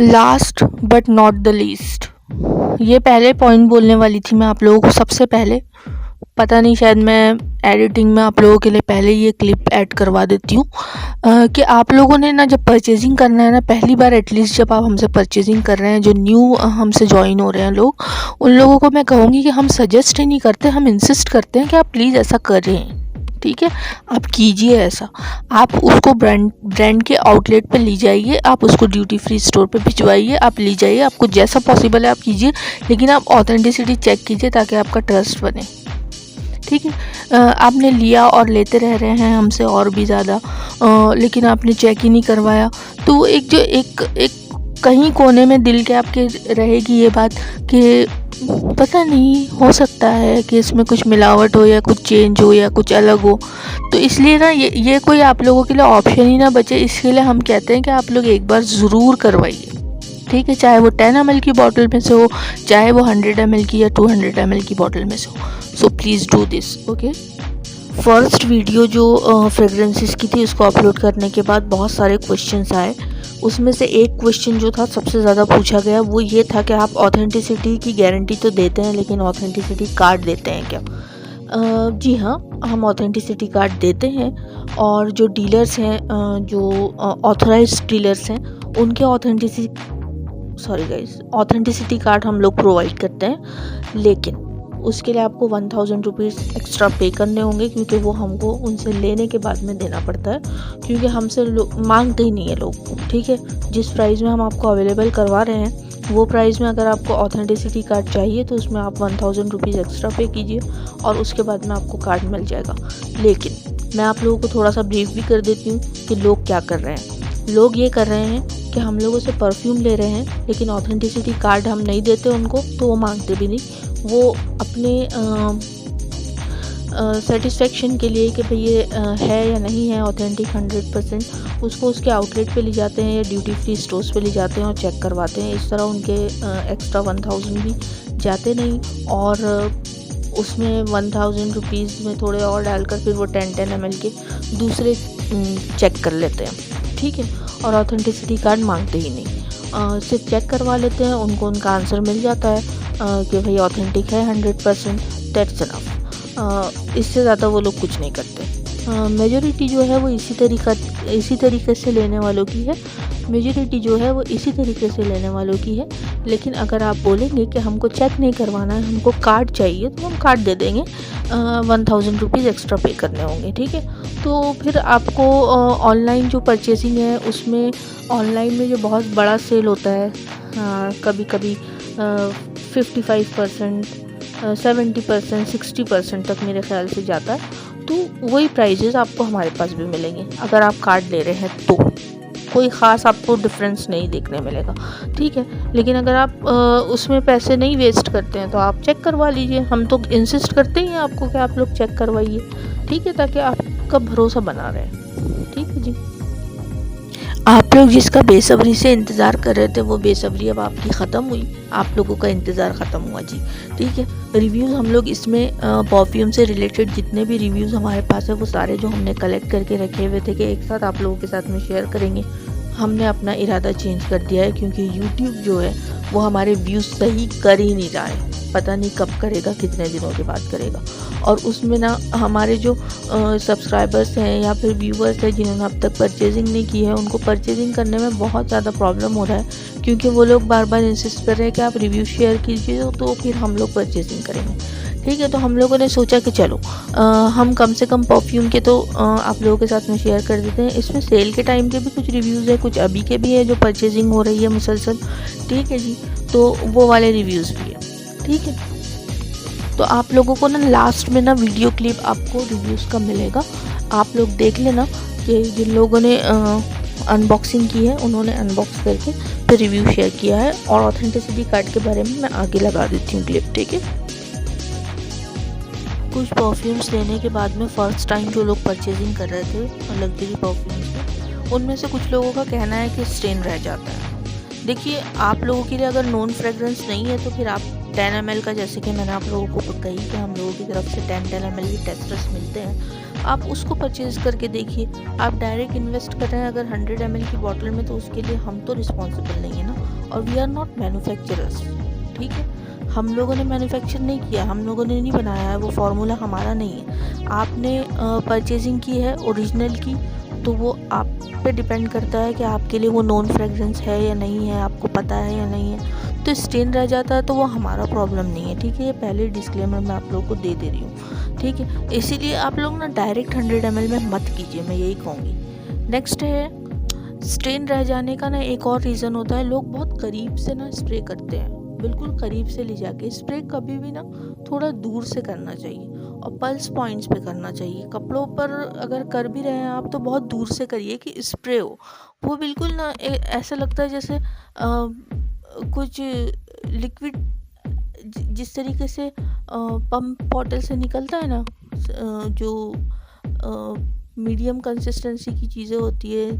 Last but not the least, ये पहले point बोलने वाली थी मैं आप लोगों को सबसे पहले। पता नहीं, शायद मैं एडिटिंग में आप लोगों के लिए पहले ये क्लिप ऐड करवा देती हूँ कि आप लोगों ने ना जब परचेजिंग करना है ना, पहली बार एटलीस्ट जब आप हमसे परचेजिंग कर रहे हैं, जो न्यू हमसे ज्वाइन हो रहे हैं लोग, उन लोगों को मैं कहूँगी कि हम सजेस्ट ही नहीं करते, हम इंसिस्ट करते हैं कि आप प्लीज़ ऐसा करें। ठीक है, आप कीजिए ऐसा। आप उसको ब्रांड के आउटलेट पे ले जाइए, आप उसको ड्यूटी फ्री स्टोर पे भिजवाइए, आप ले जाइए, आपको जैसा पॉसिबल है आप कीजिए, लेकिन आप ऑथेंटिसिटी चेक कीजिए ताकि आपका ट्रस्ट बने। ठीक है, आपने लिया और लेते रह रहे हैं हमसे और भी ज़्यादा, लेकिन आपने चेक ही नहीं करवाया, तो एक कहीं कोने में दिल के आपके रहेगी ये बात कि पता नहीं, हो सकता है कि इसमें कुछ मिलावट हो या कुछ चेंज हो या कुछ अलग हो। तो इसलिए ना ये कोई आप लोगों के लिए ऑप्शन ही ना बचे, इसके लिए हम कहते हैं कि आप लोग एक बार ज़रूर करवाइए। ठीक है, चाहे वो 10 ml की बॉटल में से हो, चाहे वो 100 ml की या 200 ml की बॉटल में से हो। So please do this. Okay, first video जो फ्रेगरेंसेस की थी उसको अपलोड करने के बाद बहुत सारे क्वेश्चंस आए। उसमें से एक क्वेश्चन जो था सबसे ज़्यादा पूछा गया वो ये था कि आप ऑथेंटिसिटी की गारंटी तो देते हैं लेकिन ऑथेंटिसिटी कार्ड देते हैं क्या? जी हाँ, हम ऑथेंटिसिटी कार्ड देते हैं, और जो डीलर्स हैं, जो ऑथराइज्ड डीलर्स हैं, उनके ऑथेंटिसिटी कार्ड हम लोग प्रोवाइड करते हैं। लेकिन उसके लिए आपको 1000 रुपीज़ एक्स्ट्रा पे करने होंगे, क्योंकि वो हमको उनसे लेने के बाद में देना पड़ता है, क्योंकि हमसे मांगते ही नहीं है लोग। ठीक है, जिस प्राइस में हम आपको अवेलेबल करवा रहे हैं वो प्राइस में अगर आपको ऑथेंटिसिटी कार्ड चाहिए तो उसमें आप 1000 रुपीज़ एक्स्ट्रा पे कीजिए और उसके बाद में आपको कार्ड मिल जाएगा। लेकिन मैं आप लोगों को थोड़ा सा ब्रीफ भी कर देती हूँ कि लोग क्या कर रहे हैं। लोग ये कर रहे हैं कि हम लोगों से परफ्यूम ले रहे हैं लेकिन ऑथेंटिसिटी कार्ड हम नहीं देते उनको, तो वो मांगते भी नहीं। वो अपने सेटिस्फेक्शन के लिए कि भाई ये है या नहीं है ऑथेंटिक 100%, उसको उसके आउटलेट पे ले जाते हैं या ड्यूटी फ्री स्टोर्स पे ले जाते हैं और चेक करवाते हैं। इस तरह उनके एक्स्ट्रा 1000 भी जाते नहीं, और उसमें 1000 रुपीज़ में थोड़े और डालकर फिर वो 10 ml के दूसरे चेक कर लेते हैं। ठीक है, और ऑथेंटिसिटी कार्ड मांगते ही नहीं, सिर्फ चेक करवा लेते हैं, उनको उनका आंसर मिल जाता है कि भाई ऑथेंटिक है 100%, दैट्स इनफ। इससे ज़्यादा वो लोग कुछ नहीं करते। मेजॉरिटी जो है वो इसी तरीके से लेने वालों की है, लेकिन अगर आप बोलेंगे कि हमको चेक नहीं करवाना है, हमको कार्ड चाहिए, तो हम कार्ड दे देंगे। 1000 रुपीज़ एक्स्ट्रा पे करने होंगे। ठीक है, तो फिर आपको ऑनलाइन जो परचेसिंग है उसमें, ऑनलाइन में जो बहुत बड़ा सेल होता है, कभी कभी 55%, 70%, 60% तक मेरे ख्याल से जाता है, तो वही प्राइजेज़ आपको हमारे पास भी मिलेंगे। अगर आप कार्ड ले रहे हैं तो कोई ख़ास आपको डिफरेंस नहीं देखने मिलेगा। ठीक है, लेकिन अगर आप उसमें पैसे नहीं वेस्ट करते हैं तो आप चेक करवा लीजिए। हम तो इंसिस्ट करते ही हैं आपको कि आप लोग चेक करवाइए। ठीक है, ताकि आपका भरोसा बना रहे। ठीक है जी, आप लोग जिसका बेसब्री से इंतज़ार कर रहे थे वो बेसब्री अब आपकी ख़त्म हुई, आप लोगों का इंतज़ार ख़त्म हुआ जी। ठीक है, रिव्यूज़ हम लोग इसमें परफ्यूम से रिलेटेड जितने भी रिव्यूज़ हमारे पास है वो सारे जो हमने कलेक्ट करके रखे हुए थे कि एक साथ आप लोगों के साथ में शेयर करेंगे, हमने अपना इरादा चेंज कर दिया है, क्योंकि यूट्यूब जो है वो हमारे व्यूज़ सही कर ही नहीं रहा है। पता नहीं कब करेगा, कितने दिनों के बाद करेगा। और उसमें ना हमारे जो सब्सक्राइबर्स हैं या फिर व्यूवर्स हैं जिन्होंने अब तक परचेजिंग नहीं की है, उनको परचेजिंग करने में बहुत ज़्यादा प्रॉब्लम हो रहा है, क्योंकि वो लोग बार बार इंसिस्ट कर रहे हैं कि आप रिव्यू शेयर कीजिए तो फिर हम लोग परचेजिंग करेंगे। ठीक है, तो हम लोगों ने सोचा कि चलो हम कम से कम परफ्यूम के तो आप लोगों के साथ में शेयर कर देते हैं। इसमें सेल के टाइम के भी कुछ रिव्यूज़ है, कुछ अभी के भी है जो परचेजिंग हो रही है मुसलसल। ठीक है जी, तो वो वाले रिव्यूज़ भी है। ठीक है, तो आप लोगों को ना लास्ट में ना वीडियो क्लिप आपको रिव्यूज़ का मिलेगा, आप लोग देख लेना कि जिन लोगों ने अनबॉक्सिंग की है उन्होंने अनबॉक्स करके फिर रिव्यू शेयर किया है, और ऑथेंटिसिटी कार्ड के बारे में मैं आगे लगा देती हूँ क्लिप। ठीक है, कुछ परफ्यूम्स लेने के बाद में फ़र्स्ट टाइम जो लोग परचेजिंग कर रहे थे लग्जरी परफ्यूम्स में, उनमें से कुछ लोगों का कहना है कि स्ट्रेन रह जाता है। देखिए, आप लोगों के लिए अगर नॉन फ्रेगरेंस नहीं है तो फिर आप 10 ml का, जैसे कि मैंने आप लोगों को कही कि हम लोगों की तरफ से 10 ml के टेस्टर्स मिलते हैं, आप उसको परचेज़ करके देखिए। आप डायरेक्ट इन्वेस्ट कर रहे हैं अगर 100 ml की बॉटल में, तो उसके लिए हम तो रिस्पॉन्सिबल नहीं है ना, और वी आर नॉट मैन्युफैक्चरर्स, ठीक है। हम लोगों ने मैन्युफैक्चर नहीं किया, हम लोगों ने नहीं बनाया है, वो फार्मूला हमारा नहीं है। आपने परचेजिंग की है ओरिजिनल की, तो वो आप पे डिपेंड करता है कि आपके लिए वो नॉन फ्रेगरेंस है या नहीं है, आपको पता है या नहीं है। तो स्टेन रह जाता है तो वो हमारा प्रॉब्लम नहीं है, ठीक है। ये पहले डिस्क्लेमर मैं आप लोगों को दे रही हूँ, ठीक है। इसीलिए आप लोग ना डायरेक्ट 100 ml में मत कीजिए, मैं यही कहूँगी। नेक्स्ट है स्टेन रह जाने का ना एक और रीज़न होता है, लोग बहुत करीब से ना स्प्रे करते हैं, बिल्कुल करीब से ले जाके। स्प्रे कभी भी ना थोड़ा दूर से करना चाहिए और पल्स पॉइंट्स पे करना चाहिए। कपड़ों पर अगर कर भी रहे हैं आप तो बहुत दूर से करिए कि स्प्रे हो। वो बिल्कुल ना ऐसा लगता है जैसे कुछ लिक्विड जिस तरीके से पंप बॉटल से निकलता है ना, जो मीडियम कंसिस्टेंसी की चीज़ें होती है,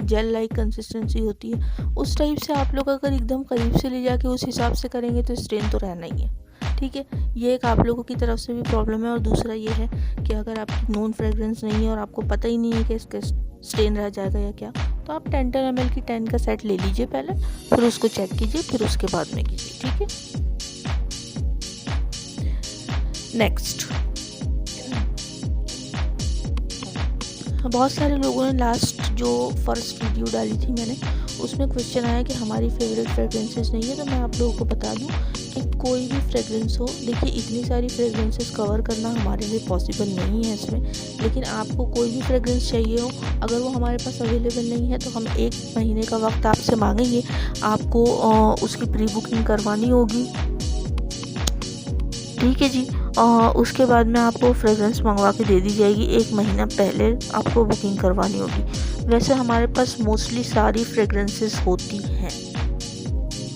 जेल लाइक कंसिस्टेंसी होती है, उस टाइप से आप लोग अगर एकदम करीब से ले जाके उस हिसाब से करेंगे तो स्टेन तो रहना ही है, ठीक है। ये एक आप लोगों की तरफ से भी प्रॉब्लम है। और दूसरा ये है कि अगर आपकी नॉन फ्रेगरेंस नहीं है और आपको पता ही नहीं है कि इसका स्टेन रह जाएगा या क्या, तो आप 10 ml की 10 का सेट ले लीजिए पहले, फिर उसको चेक कीजिए, फिर उसके बाद में कीजिए, ठीक है। नेक्स्ट, बहुत सारे लोगों ने लास्ट जो फर्स्ट वीडियो डाली थी मैंने, उसमें क्वेश्चन आया कि हमारी फेवरेट फ्रेगरेंसेस नहीं है। तो मैं आप लोगों को बता दूं कि कोई भी फ्रेगरेंस हो, देखिए इतनी सारी फ्रेगरेंसेस कवर करना हमारे लिए पॉसिबल नहीं है इसमें, लेकिन आपको कोई भी फ्रेगरेंस चाहिए हो, अगर वो हमारे पास अवेलेबल नहीं है तो हम 1 महीने का वक्त आपसे मांगेंगे। आपको उसकी प्री बुकिंग करवानी होगी, ठीक है जी। उसके बाद में आपको फ्रेगरेंस मंगवा के दे दी जाएगी, 1 महीना पहले आपको बुकिंग करवानी होगी। वैसे हमारे पास मोस्टली सारी फ्रेगरेंसेस होती हैं,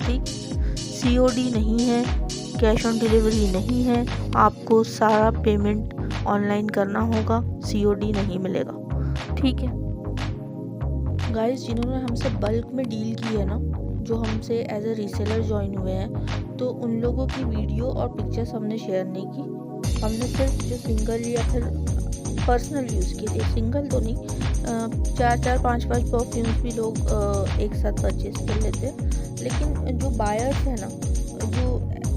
ठीक। COD नहीं है, कैश ऑन डिलीवरी नहीं है, आपको सारा पेमेंट ऑनलाइन करना होगा, COD नहीं मिलेगा, ठीक है। गाइस, जिन्होंने हमसे बल्क में डील की है ना, जो हमसे एज ए रीसेलर ज्वाइन हुए हैं, तो उन लोगों की वीडियो और पिक्चर्स हमने शेयर नहीं की। हमने सिर्फ जो सिंगल या फिर पर्सनल यूज़ के लिए, सिंगल तो नहीं, 4-4, 5-5 परफ्यूम्स भी लोग एक साथ परचेज कर लेते हैं। लेकिन जो बायर्स हैं ना, जो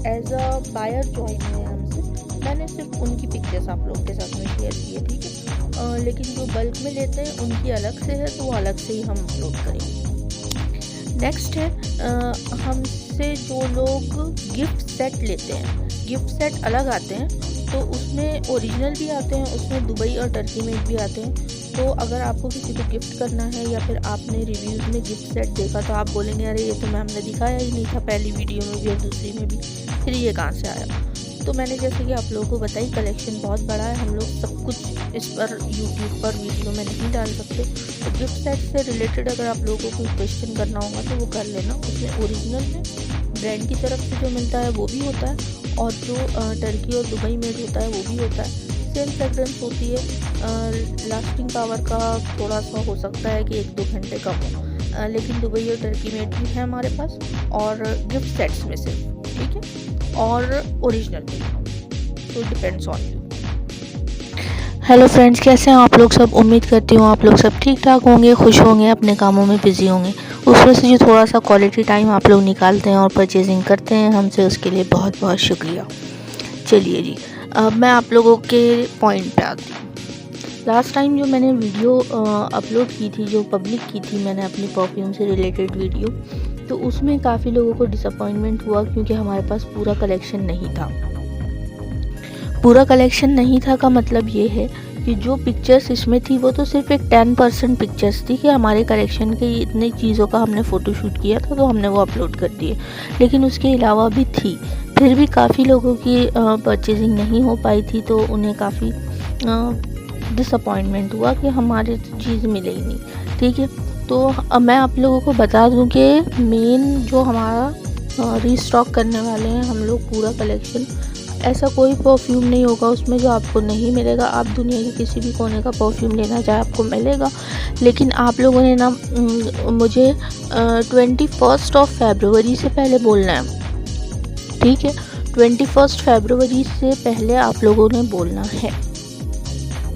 एज अ बायर ज्वाइन हुए हैं हमसे, मैंने सिर्फ उनकी पिक्चर्स आप लोग के साथ में शेयर की है, ठीक है। लेकिन जो बल्क में लेते हैं उनकी अलग से है, तो वो अलग से ही हम अपलोड करेंगे। नेक्स्ट है हमसे जो लोग गिफ्ट सेट लेते हैं, गिफ्ट सेट अलग आते हैं, तो उसमें ओरिजिनल भी आते हैं, उसमें दुबई और टर्की मेड भी आते हैं। तो अगर आपको किसी को गिफ्ट करना है या फिर आपने रिव्यूज़ में गिफ्ट सेट देखा तो आप बोलेंगे अरे ये तो मैम ने दिखाया ही नहीं था पहली वीडियो में भी और दूसरी में भी, फिर ये कहाँ से आया। तो मैंने जैसे कि आप लोगों को बताई, कलेक्शन बहुत बड़ा है, हम लोग सब कुछ इस पर यूट्यूब पर वीडियो में नहीं डाल सकते। तो गिफ्ट सेट से रिलेटेड अगर आप लोगों को कोई क्वेश्चन करना होगा तो वो कर लेना। उसमें ओरिजिनल में ब्रांड की तरफ से जो मिलता है वो भी होता है, और जो टर्की और दुबई मेड होता है वो भी होता है। सेम फ्रेगरेंस होती है, लास्टिंग पावर का थोड़ा सा हो सकता है कि 1-2 घंटे कम हो, लेकिन दुबई और टर्की मेड भी है हमारे पास, और गिफ्ट सेट्स में से, ठीक है, और ओरिजिनल में, तो depends on you. Hello friends, कैसे हैं आप लोग सब? उम्मीद करती हूँ आप लोग सब ठीक ठाक होंगे, खुश होंगे, अपने कामों में बिजी होंगे। उसमें से जो थोड़ा सा क्वालिटी टाइम आप लोग निकालते हैं और परचेजिंग करते हैं हमसे, उसके लिए बहुत बहुत शुक्रिया। चलिए जी, अब मैं आप लोगों के पॉइंट पे आती हूँ। लास्ट टाइम जो मैंने वीडियो अपलोड की थी, जो पब्लिक की थी मैंने अपनी परफ्यूम से रिलेटेड वीडियो, तो उसमें काफ़ी लोगों को डिसअपॉइंटमेंट हुआ क्योंकि हमारे पास पूरा कलेक्शन नहीं था। पूरा कलेक्शन नहीं था का मतलब ये है कि जो पिक्चर्स इसमें थी वो तो सिर्फ एक 10% पिक्चर्स थी कि हमारे कलेक्शन के इतनी चीज़ों का हमने फ़ोटोशूट किया था, तो हमने वो अपलोड कर दिए। लेकिन उसके अलावा भी थी, फिर भी काफ़ी लोगों की परचेजिंग नहीं हो पाई थी, तो उन्हें काफ़ी डिसअपॉइंटमेंट हुआ कि हमारी चीज़ मिले ही नहीं, ठीक है। तो अब मैं आप लोगों को बता दूं कि मेन जो हमारा रीस्टॉक करने वाले हैं हम लोग पूरा कलेक्शन, ऐसा कोई परफ्यूम नहीं होगा उसमें जो आपको नहीं मिलेगा। आप दुनिया के किसी भी कोने का परफ्यूम लेना चाहे आपको मिलेगा, लेकिन आप लोगों ने ना मुझे 21 फरवरी से पहले बोलना है, ठीक है। 21 फरवरी से पहले आप लोगों ने बोलना है,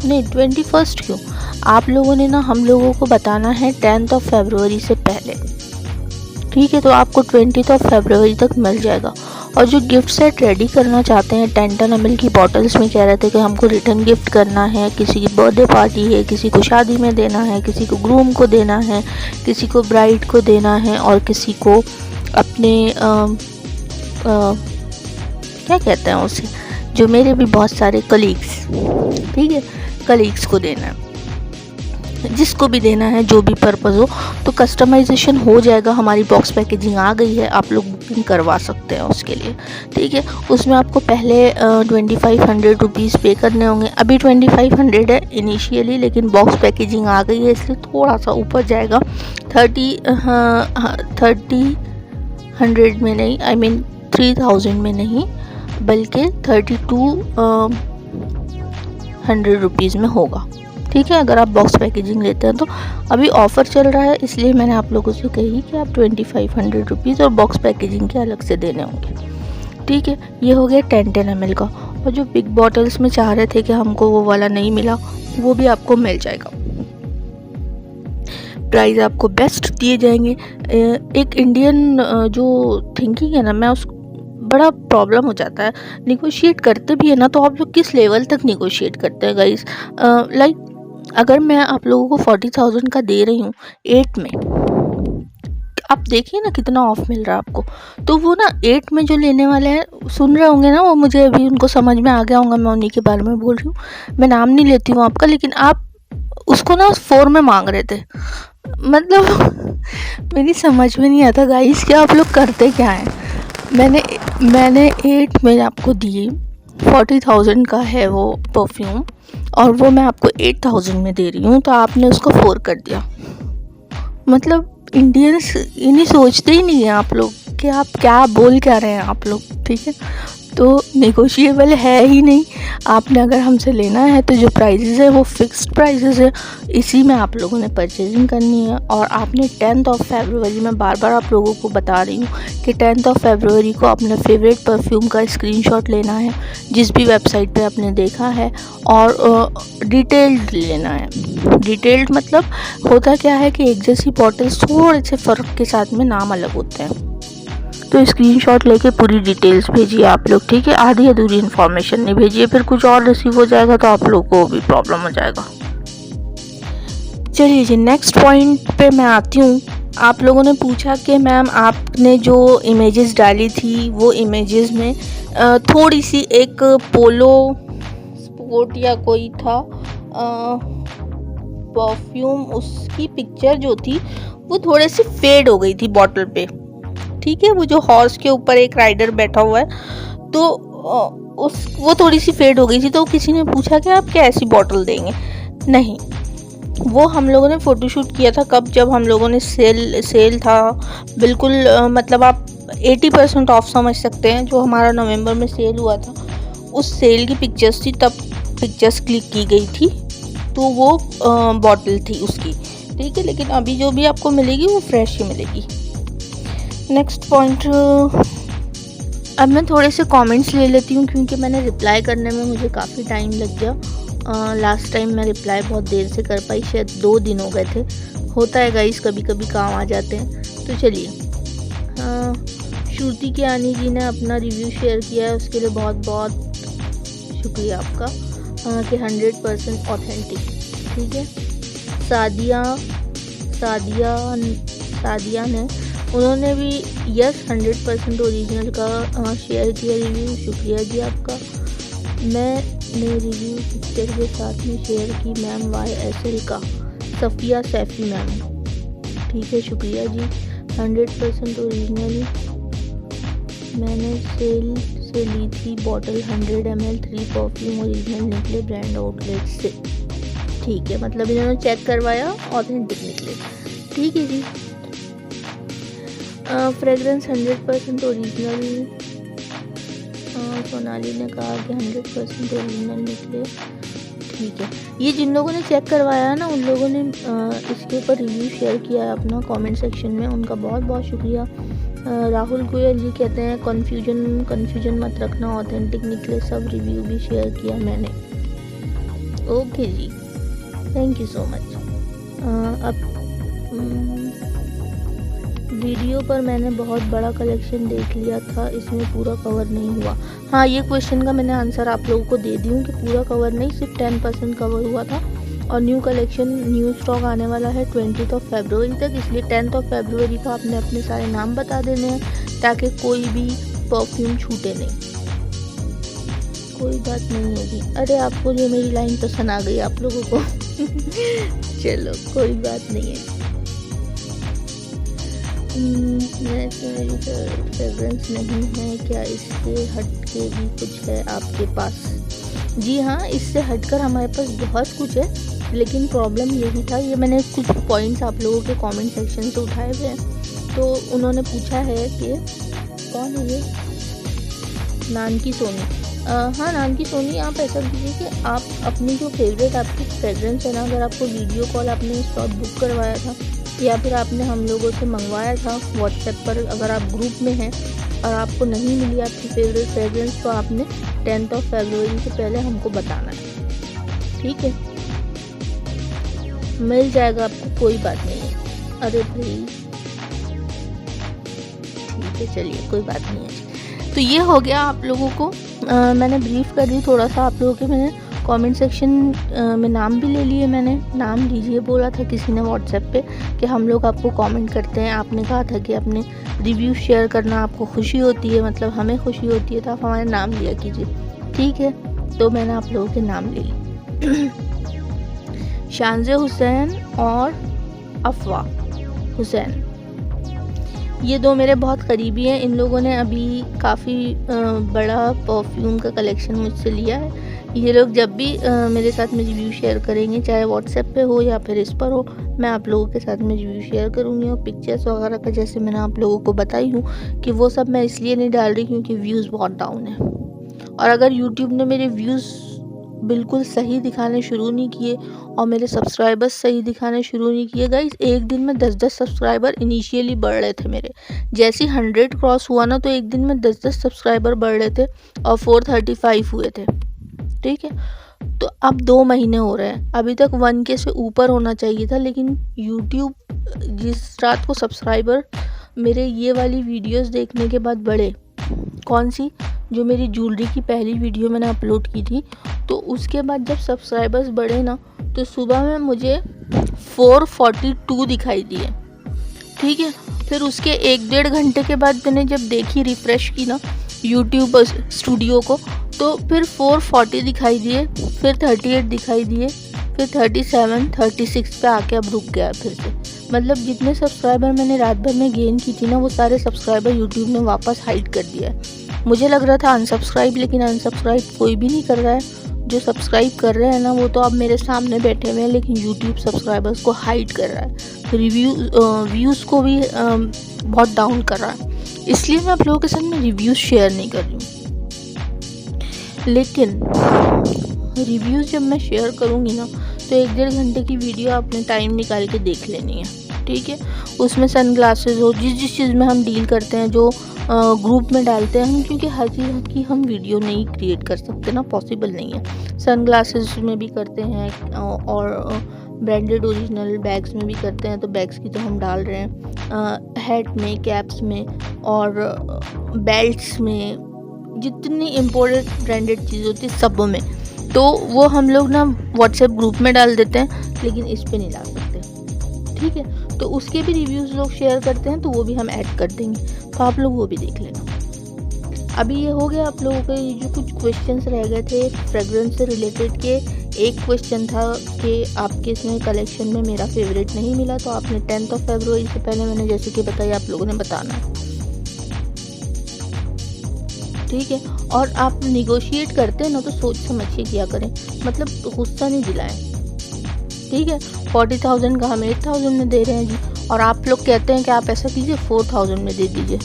नहीं 21 क्यों, आप लोगों ने ना हम लोगों को बताना है 10 फरवरी से पहले, ठीक है। तो आपको 20 फरवरी तक मिल जाएगा। और जो गिफ्ट सेट रेडी करना चाहते हैं 10 ml की बॉटल्स में कह रहे थे कि हमको रिटर्न गिफ्ट करना है, किसी की बर्थडे पार्टी है, किसी को शादी में देना है, किसी को ग्रूम को देना है, किसी को ब्राइड को देना है, और किसी को अपने क्या कहते हैं उसे, जो मेरे भी बहुत सारे कलीग्स, ठीक है, कलीग्स को देना है, जिसको भी देना है, जो भी पर्पज़ हो। तो कस्टमाइजेशन हो जाएगा, हमारी बॉक्स पैकेजिंग आ गई है, आप लोग बुकिंग करवा सकते हैं उसके लिए, ठीक है। उसमें आपको पहले 2500 रुपीज़ पे करने होंगे। अभी 2500 है इनिशियली, लेकिन बॉक्स पैकेजिंग आ गई है इसलिए थोड़ा सा ऊपर जाएगा। 30 में नहीं, आई मीन 3000 में नहीं, बल्कि 3200 रुपीज़ में होगा, ठीक है, अगर आप बॉक्स पैकेजिंग लेते हैं तो। अभी ऑफ़र चल रहा है इसलिए मैंने आप लोगों से कही कि आप 2500 रुपीज़ और बॉक्स पैकेजिंग के अलग से देने होंगे, ठीक है। ये हो गया 10 ml का। और जो बिग बॉटल्स में चाह रहे थे कि हमको वो वाला नहीं मिला, वो भी आपको मिल जाएगा। प्राइस आपको बेस्ट दिए जाएंगे। एक इंडियन जो थिंकिंग है ना, मैं उस बड़ा प्रॉब्लम हो जाता है, निगोशिएट करते भी है ना, तो आप लोग किस लेवल तक निगोशिएट करते हैं गाइस। लाइक अगर मैं आप लोगों को 40,000 का दे रही हूँ 8 में, आप देखिए ना कितना ऑफ मिल रहा है आपको। तो वो ना 8 में जो लेने वाले हैं सुन रहे होंगे ना, वो मुझे अभी उनको समझ में आ गया होगा, मैं उन्हीं के बारे में बोल रही हूँ। मैं नाम नहीं लेती हूँ आपका, लेकिन आप उसको ना 4 में मांग रहे थे। मतलब मेरी समझ में नहीं आता गाइस कि आप लोग करते क्या हैं। मैंने 8 में आपको दी, 40,000 का है वो परफ्यूम, और वो मैं आपको 8,000 में दे रही हूँ, तो आपने उसको 4 कर दिया। मतलब इंडियंस इन्हीं सोचते ही नहीं है आप लोग कि आप क्या बोल क्या रहे हैं आप लोग, ठीक है। तो नेगोशिएबल है ही नहीं। आपने अगर हमसे लेना है तो जो प्राइजेज़ है वो फिक्स्ड प्राइजेज़ है, इसी में आप लोगों ने परचेजिंग करनी है। और आपने 10 फरवरी में बार बार आप लोगों को बता रही हूँ कि 10 फरवरी को अपने फेवरेट परफ्यूम का स्क्रीनशॉट लेना है, जिस भी वेबसाइट पे आपने देखा है, और डिटेल्ड लेना है। डिटेल्ड मतलब होता क्या है कि एक जैसी बॉटल्स थोड़े से फ़र्क के साथ में नाम अलग होते हैं। तो स्क्रीनशॉट लेके पूरी डिटेल्स भेजिए आप लोग, ठीक है। आधी अधूरी इन्फॉर्मेशन नहीं भेजिए, फिर कुछ और रिसीव हो जाएगा तो आप लोग को भी प्रॉब्लम हो जाएगा। चलिए जी, नेक्स्ट पॉइंट पे मैं आती हूँ। आप लोगों ने पूछा कि मैम आपने जो इमेजेस डाली थी वो इमेजेस में थोड़ी सी एक पोलो स्पोर्ट या कोई था परफ्यूम, उसकी पिक्चर जो थी वो थोड़ी सी फेड हो गई थी बॉटल पे, ठीक है। वो जो हॉर्स के ऊपर एक राइडर बैठा हुआ है, तो वो थोड़ी सी फेड हो गई थी। तो किसी ने पूछा कि आप क्या ऐसी बॉटल देंगे। नहीं, वो हम लोगों ने फ़ोटोशूट किया था कब, जब हम लोगों ने सेल था बिल्कुल, मतलब आप 80% ऑफ समझ सकते हैं। जो हमारा नवंबर में सेल हुआ था, उस सेल की पिक्चर्स थी, तब पिक्चर्स क्लिक की गई थी, तो वो बॉटल थी उसकी, ठीक है। लेकिन अभी जो भी आपको मिलेगी वो फ्रेश ही मिलेगी। नेक्स्ट पॉइंट, अब मैं थोड़े से कमेंट्स ले लेती हूँ, क्योंकि मैंने रिप्लाई करने में मुझे काफ़ी टाइम लग गया। लास्ट टाइम मैं रिप्लाई बहुत देर से कर पाई, शायद 2 दिन हो गए थे। होता है गाइस, कभी कभी काम आ जाते हैं। तो चलिए, श्रुति के आनी जी ने अपना रिव्यू शेयर किया है, उसके लिए बहुत बहुत शुक्रिया आपका, कि 100% ऑथेंटिक, ठीक है। सादिया ने, उन्होंने भी यस 100% ओरिजिनल का शेयर किया रिव्यू, शुक्रिया जी आपका। मैंने रिव्यू पिक्चर के साथ में शेयर की मैम YSL का, सफ़िया सैफ़ी मैम, ठीक है, शुक्रिया जी। 100% ओरिजिनल मैंने सेल से ली थी बॉटल, 100 ml 3 परफ्यूम ओरिजिनल निकले ब्रांड आउटलेट से, ठीक है। मतलब इन्होंने चेक करवाया, ऑथेंटिक निकले, ठीक है जी। फ्रेगरेंस 100% ओरिजिनल, सोनाली ने कहा कि 100% ओरिजिनल निकले, ठीक है। ये जिन लोगों ने चेक करवाया है ना, उन लोगों ने इसके ऊपर रिव्यू शेयर किया है अपना कमेंट सेक्शन में, उनका बहुत बहुत शुक्रिया। राहुल गोयल जी कहते हैं कन्फ्यूजन मत रखना, ऑथेंटिक निकले सब, रिव्यू भी शेयर किया मैंने, ओके जी, थैंक यू सो मच। अब वीडियो पर मैंने बहुत बड़ा कलेक्शन देख लिया था, इसमें पूरा कवर नहीं हुआ। हाँ, ये क्वेश्चन का मैंने आंसर आप लोगों को दे दी हूँ कि पूरा कवर नहीं, सिर्फ 10% कवर हुआ था। और न्यू कलेक्शन, न्यू स्टॉक आने वाला है 20 फरवरी तक, इसलिए 10 फरवरी को आपने अपने सारे नाम बता देने हैं ताकि कोई भी परफ्यूम छूटे नहीं। कोई बात नहीं होगी। अरे आपको जो मेरी लाइन पसंद आ गई आप लोगों को चलो कोई बात नहीं है। फ्रेग्रेंस नहीं है क्या, इससे हट के भी कुछ है आपके पास? जी हाँ, इससे हटकर हमारे पास बहुत कुछ है, लेकिन प्रॉब्लम यही था, ये मैंने कुछ पॉइंट्स आप लोगों के कमेंट सेक्शन से उठाए हुए हैं। तो उन्होंने पूछा है कि कौन है ये, नान की सोनी। हाँ, नान की सोनी, आप ऐसा कीजिए कि आप अपनी जो फेवरेट आपकी फ्रेग्रेंस है ना, अगर आपको वीडियो कॉल आपने स्लॉट बुक करवाया था या फिर आपने हम लोगों से मंगवाया था व्हाट्सएप पर, अगर आप ग्रुप में हैं और आपको नहीं मिली आपकी फेवरेट फ्रेग्रेंस, तो आपने 10 फरवरी से पहले हमको बताना है, ठीक है? मिल जाएगा आपको, कोई बात नहीं है। अरे भाई ठीक है, चलिए कोई बात नहीं है। तो ये हो गया आप लोगों को, मैंने ब्रीफ कर दी थोड़ा सा आप लोगों के। मैंने कमेंट सेक्शन में नाम भी ले लिए, मैंने नाम लीजिए बोला था किसी ने व्हाट्सएप पे कि हम लोग आपको कमेंट करते हैं। आपने कहा था कि अपने रिव्यू शेयर करना आपको खुशी होती है, मतलब हमें खुशी होती है, तो आप हमारे नाम लिया कीजिए, ठीक है? तो मैंने आप लोगों के नाम ले लिए शानज़े हुसैन और अफवाह हुसैन, ये दो मेरे बहुत करीबी हैं। इन लोगों ने अभी काफ़ी बड़ा परफ्यूम का कलेक्शन मुझसे लिया है। ये लोग जब भी मेरे साथ में रिव्यू शेयर करेंगे, चाहे व्हाट्सएप पे हो या फिर इस पर हो, मैं आप लोगों के साथ में रिव्यू शेयर करूँगी। और पिक्चर्स वगैरह का जैसे मैंने आप लोगों को बताई हूँ कि वो सब मैं इसलिए नहीं डाल रही क्योंकि व्यूज़ बहुत डाउन है। और अगर यूट्यूब ने मेरे व्यूज़ बिल्कुल सही दिखाने शुरू नहीं किए और मेरे सब्सक्राइबर्स सही दिखाने शुरू नहीं किए, गाइस, एक दिन में 10-10 सब्सक्राइबर इनिशियली बढ़ रहे थे मेरे। जैसे 100 क्रॉस हुआ ना, तो एक दिन में 10-10 सब्सक्राइबर बढ़ रहे थे और 435 हुए थे, ठीक है? तो अब 2 महीने हो रहे हैं, अभी तक 1K से ऊपर होना चाहिए था, लेकिन यूट्यूब जिस रात को सब्सक्राइबर मेरे ये वाली वीडियोस देखने के बाद बढ़े, कौन सी, जो मेरी ज्वेलरी की पहली वीडियो मैंने अपलोड की थी, तो उसके बाद जब सब्सक्राइबर्स बढ़े ना, तो सुबह में मुझे 442 दिखाई दिए, ठीक है? फिर उसके 1-1.5 घंटे के बाद मैंने जब देखी, रिफ़्रेश की ना यूट्यूब स्टूडियो को, तो फिर 440 दिखाई दिए, फिर 38 दिखाई दिए, फिर 37, 36 पे आके अब रुक गया फिर से। मतलब जितने सब्सक्राइबर मैंने रात भर में गेन की थी ना, वो सारे सब्सक्राइबर यूट्यूब ने वापस हाइड कर दिया है। मुझे लग रहा था अनसब्सक्राइब, लेकिन अनसब्सक्राइब कोई भी नहीं कर रहा है। जो सब्सक्राइब कर रहे हैं ना, वो तो अब मेरे सामने बैठे हुए हैं, लेकिन यूट्यूब सब्सक्राइबर्स को हाइड कर रहा है, व्यूज़ को भी बहुत डाउन कर रहा है। इसलिए मैं आप लोगों के साथ में रिव्यूज़ शेयर नहीं कर रही हूँ। लेकिन रिव्यूज़ जब मैं शेयर करूँगी ना, तो 1-1.5 घंटे की वीडियो आपने टाइम निकाल के देख लेनी है, ठीक है? उसमें सनग्लासेस हो, जिस चीज़ में हम डील करते हैं, जो ग्रुप में डालते हैं हम, क्योंकि हर चीज़ की हम वीडियो नहीं क्रिएट कर सकते ना, पॉसिबल नहीं है। सनग्लासेस में भी करते हैं और ब्रांडेड ओरिजिनल बैग्स में भी करते हैं, तो बैग्स की तो हम डाल रहे हैं, हेड में, कैप्स में और बेल्ट्स में, जितनी इम्पोर्टेंट ब्रांडेड चीज़ होती है सब में, तो वो हम लोग ना व्हाट्सएप ग्रुप में डाल देते हैं, लेकिन इस पे नहीं डाल सकते, ठीक है? तो उसके भी रिव्यूज़ लोग शेयर करते हैं, तो वो भी हम ऐड कर देंगे, तो आप लोग वो भी देख लेना। अभी ये हो गया आप लोगों के जो कुछ क्वेश्चंस रह गए थे फ्रेगरेंस से रिलेटेड के। एक क्वेश्चन था कि आपके इसमें कलेक्शन में मेरा फेवरेट नहीं मिला, तो आपने 10 फरवरी से पहले, मैंने जैसे कि बताया, आप लोगों ने बताना है, ठीक है? और आप निगोशिएट करते हैं ना, तो सोच समझ के किया करें, मतलब गुस्सा नहीं दिलाएं, ठीक है? 40,000 का हम 8,000 में दे रहे हैं जी, और आप लोग कहते हैं कि आप ऐसा कीजिए 4,000 में दे दीजिए।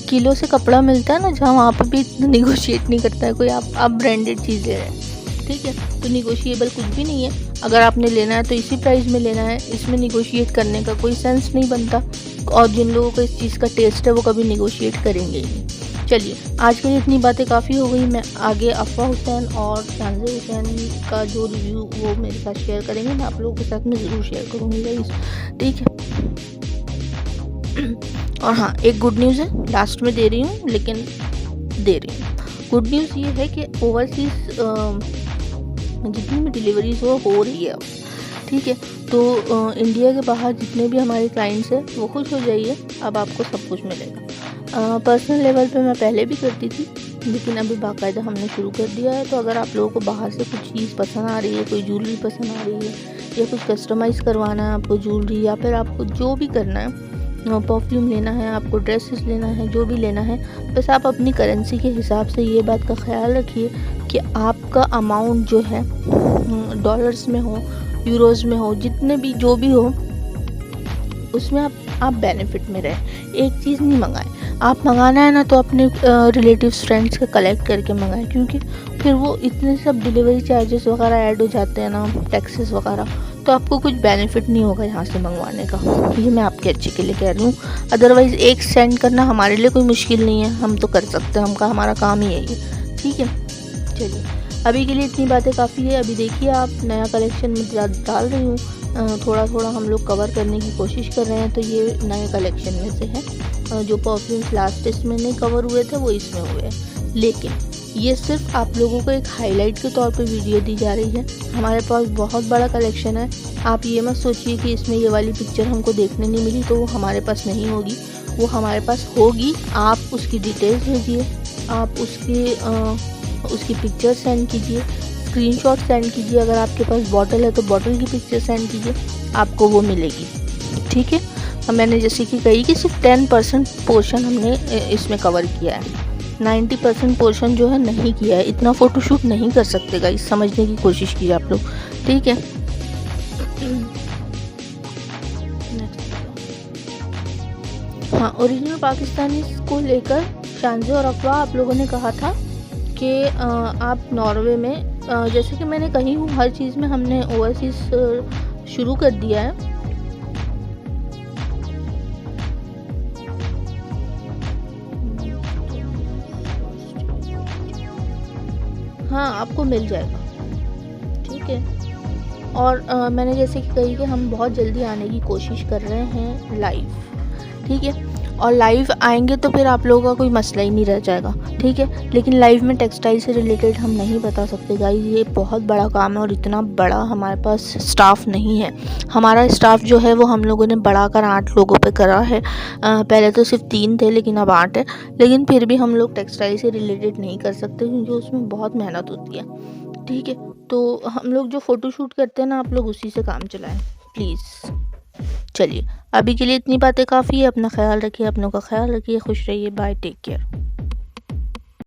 किलो से कपड़ा मिलता है ना जहाँ, वहाँ पर भी निगोशिएट नहीं करता है कोई। आप ब्रांडेड चीज़ ले रहे हैं, ठीक है? तो निगोशिएबल कुछ भी नहीं है। अगर आपने लेना है तो इसी प्राइस में लेना है, इसमें निगोशिएट करने का कोई सेंस नहीं बनता। और जिन लोगों को इस चीज़ का टेस्ट है वो कभी निगोशिएट करेंगे ही नहीं। चलिए आज के लिए इतनी बातें काफ़ी हो गई। मैं आगे अफवाह हुसैन और शानज़ हुसैन का जो रिव्यू वो मेरे साथ शेयर करेंगे, मैं आप लोगों के साथ में ज़रूर शेयर करूँगी गाइस, ठीक है। और हाँ, एक गुड न्यूज़ है, लास्ट में दे रही हूँ लेकिन दे रही हूँ। गुड न्यूज़ ये है कि ओवरसीज़ जितनी भी डिलीवरीज हो रही है अब, ठीक है। तो इंडिया के बाहर जितने भी हमारे क्लाइंट्स हैं वो खुश हो जाइए, अब आपको सब कुछ मिलेगा। पर्सनल लेवल पे मैं पहले भी करती थी, लेकिन अभी बाकायदा हमने शुरू कर दिया है। तो अगर आप लोगों को बाहर से कुछ चीज़ पसंद आ रही है, कोई ज्वेलरी पसंद आ रही है, या कुछ कस्टमाइज़ करवाना है आपको ज्वेलरी, या फिर आपको जो भी करना है, परफ्यूम लेना है, आपको ड्रेसेस लेना है, जो भी लेना है, बस आप अपनी करेंसी के हिसाब से ये बात का ख्याल रखिए कि आपका अमाउंट जो है डॉलर्स में हो, यूरोज़ में हो, जितने भी जो भी हो, उसमें आप बेनिफिट में रहें। एक चीज़ नहीं मंगाएं। आप मंगाना है ना तो अपने रिलेटिव्स फ्रेंड्स का कलेक्ट करके मंगाएं, क्योंकि फिर वो इतने सब डिलीवरी चार्जेस वगैरह ऐड हो जाते हैं ना, टैक्सेस वगैरह, तो आपको कुछ बेनिफिट नहीं होगा यहाँ से मंगवाने का। ये मैं आपके अच्छे के लिए कह रही हूँ। अदरवाइज़ एक सेंड करना हमारे लिए कोई मुश्किल नहीं है, हम तो कर सकते हैं, हमारा काम ही है ये, ठीक है। चलिए अभी के लिए इतनी बातें काफ़ी है। अभी देखिए आप, नया कलेक्शन में डाल रही हूँ, थोड़ा थोड़ा हम लोग कवर करने की कोशिश कर रहे हैं। तो ये नए कलेक्शन में से है। जो परफ्यूम्स लास्ट इसमें नहीं कवर हुए थे वो इसमें हुए हैं, लेकिन ये सिर्फ आप लोगों को एक हाईलाइट के तौर पे वीडियो दी जा रही है। हमारे पास बहुत बड़ा कलेक्शन है। आप ये मत सोचिए कि इसमें ये वाली पिक्चर हमको देखने नहीं मिली तो वो हमारे पास नहीं होगी, वो हमारे पास होगी। आप उसकी डिटेल्स भेजिए, आप उसकी पिक्चर सेंड कीजिए, स्क्रीनशॉट सेंड कीजिए। अगर आपके पास बॉटल है तो बॉटल की पिक्चर सेंड कीजिए, आपको वो मिलेगी, ठीक है। अब मैंने जैसे कि कही कि सिर्फ 10% पोर्शन हमने इसमें कवर किया है, 90% पोर्शन जो है नहीं किया है। इतना फ़ोटोशूट नहीं कर सकते गाइस, समझने की कोशिश कीजिए आप लोग, ठीक है। हाँ, ओरिजिनल पाकिस्तानी को लेकर शानज़ और अफवाह आप लोगों ने कहा था कि आप नॉर्वे में, जैसे कि मैंने कही हूँ, हर चीज़ में हमने ओवरसीज़ शुरू कर दिया है। हाँ, आपको मिल जाएगा, ठीक है। और मैंने जैसे कि कही कि हम बहुत जल्दी आने की कोशिश कर रहे हैं लाइव, ठीक है। और लाइव आएंगे तो फिर आप लोगों का कोई मसला ही नहीं रह जाएगा, ठीक है। लेकिन लाइव में टेक्सटाइल से रिलेटेड हम नहीं बता सकते गाइस, ये बहुत बड़ा काम है और इतना बड़ा हमारे पास स्टाफ नहीं है। हमारा स्टाफ जो है वो हम लोगों ने बढ़ाकर 8 लोगों पे करा है। पहले तो सिर्फ 3 थे लेकिन अब 8 है। लेकिन फिर भी हम लोग टेक्सटाइल से रिलेटेड नहीं कर सकते क्योंकि उसमें बहुत मेहनत होती है, ठीक है। तो हम लोग जो फ़ोटोशूट करते हैं ना, आप लोग उसी से काम चलाएं प्लीज़। चलिए अभी के लिए इतनी बातें काफ़ी है। अपना ख्याल रखिए, अपनों का ख्याल रखिए, खुश रहिए, बाय, टेक केयर।